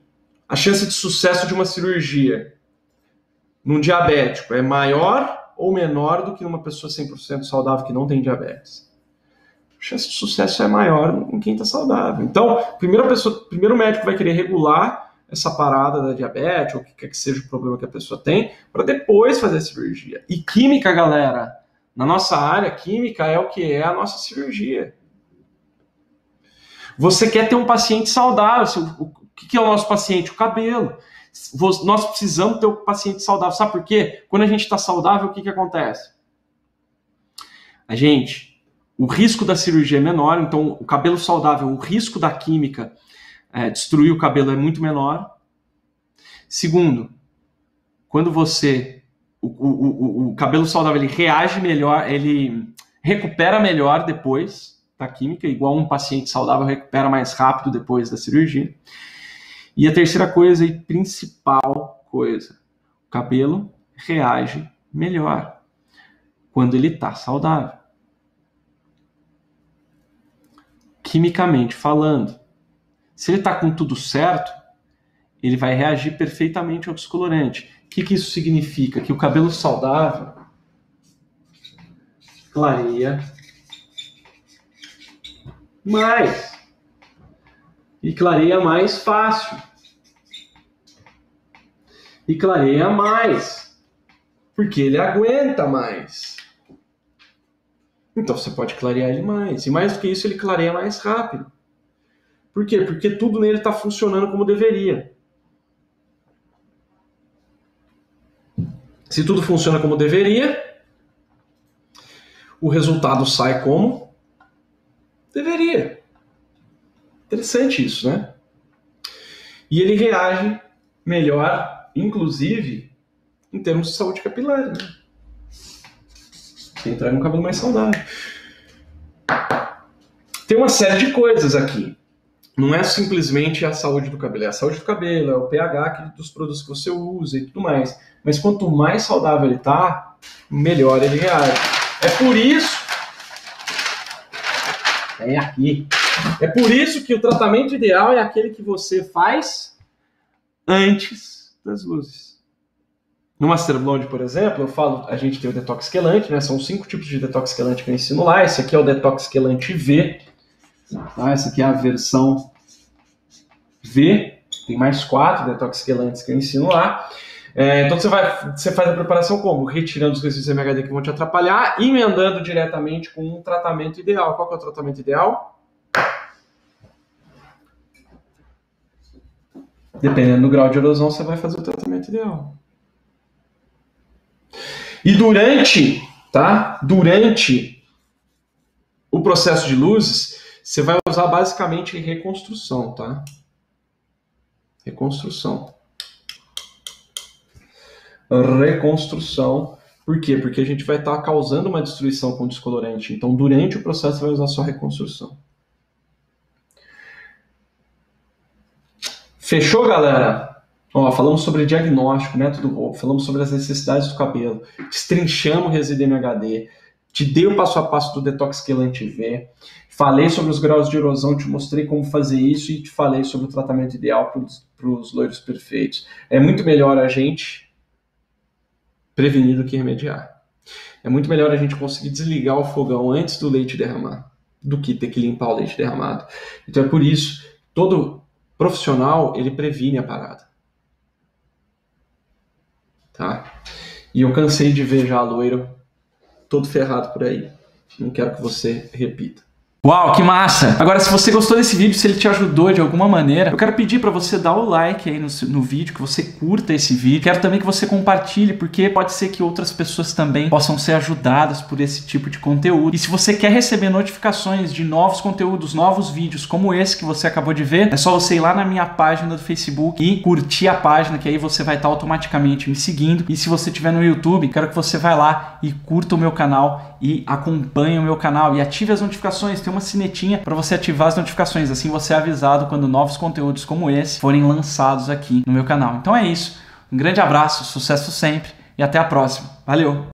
a chance de sucesso de uma cirurgia num diabético é maior ou menor do que numa pessoa 100% saudável que não tem diabetes? A chance de sucesso é maior em quem está saudável. Então, primeiro o médico vai querer regular essa parada da diabetes, ou o que quer que seja o problema que a pessoa tem, para depois fazer a cirurgia. E química, galera, na nossa área, química é o que é a nossa cirurgia. Você quer ter um paciente saudável. O que é o nosso paciente? O cabelo. Nós precisamos ter um paciente saudável. Sabe por quê? Quando a gente está saudável, o que acontece? O risco da cirurgia é menor, então o cabelo saudável, o risco da química destruir o cabelo é muito menor. Segundo, quando o cabelo saudável ele reage melhor, ele recupera melhor depois da química, igual um paciente saudável recupera mais rápido depois da cirurgia. E a terceira coisa e principal coisa, o cabelo reage melhor quando ele está saudável. Quimicamente falando. Se ele está com tudo certo, ele vai reagir perfeitamente ao descolorante. O que isso significa? Que o cabelo saudável clareia mais. E clareia mais fácil. e clareia mais, porque ele aguenta mais. Então você pode clarear ele mais, e mais do que isso, ele clareia mais rápido. Por quê? Porque tudo nele está funcionando como deveria. Se tudo funciona como deveria, o resultado sai como deveria. Interessante isso, né? E ele reage melhor, inclusive, em termos de saúde capilar, né? Você entrega um cabelo mais saudável. Tem uma série de coisas aqui. Não é simplesmente a saúde do cabelo, é a saúde do cabelo, é o pH dos produtos que você usa e tudo mais. Mas quanto mais saudável ele tá, melhor ele reage. É por isso... É por isso que o tratamento ideal é aquele que você faz antes das luzes. No Master Blonde, por exemplo, eu falo, a gente tem o detox quelante, né? São 5 tipos de detox quelante que eu ensino lá. Esse aqui é o detox quelante V. Tá? Essa aqui é a versão V. Tem mais 4 detox quelantes que eu ensino lá. Então você faz a preparação como? Retirando os resíduos MHD que vão te atrapalhar e emendando diretamente com um tratamento ideal. Qual que é o tratamento ideal? Dependendo do grau de erosão, você vai fazer o tratamento ideal. E durante o processo de luzes, você vai usar basicamente reconstrução, tá? Reconstrução. Por quê? Porque a gente vai estar causando uma destruição com descolorante. Então, durante o processo, você vai usar só reconstrução. Fechou, galera? Ó, falamos sobre diagnóstico, método Hope, falamos sobre as necessidades do cabelo, destrinchamos o resíduo MHD, te dei o passo a passo do detox quelante V, falei sobre os graus de erosão, te mostrei como fazer isso e te falei sobre o tratamento ideal para os loiros perfeitos. É muito melhor a gente prevenir do que remediar. É muito melhor a gente conseguir desligar o fogão antes do leite derramar, do que ter que limpar o leite derramado. Então é por isso, todo profissional, ele previne a parada. Tá? E eu cansei de ver já loiro todo ferrado por aí. Não quero que você repita. Uau, que massa! Agora, se você gostou desse vídeo, se ele te ajudou de alguma maneira, eu quero pedir para você dar o like aí no vídeo, que você curta esse vídeo. Quero também que você compartilhe, porque pode ser que outras pessoas também possam ser ajudadas por esse tipo de conteúdo. E se você quer receber notificações de novos conteúdos, novos vídeos como esse que você acabou de ver, é só você ir lá na minha página do Facebook e curtir a página, que aí você vai estar automaticamente me seguindo. E se você estiver no YouTube, quero que você vá lá e curta o meu canal e acompanhe o meu canal e ative as notificações. Tem uma sinetinha para você ativar as notificações, assim você é avisado quando novos conteúdos como esse forem lançados aqui no meu canal. Então é isso, um grande abraço, sucesso sempre e até a próxima. Valeu!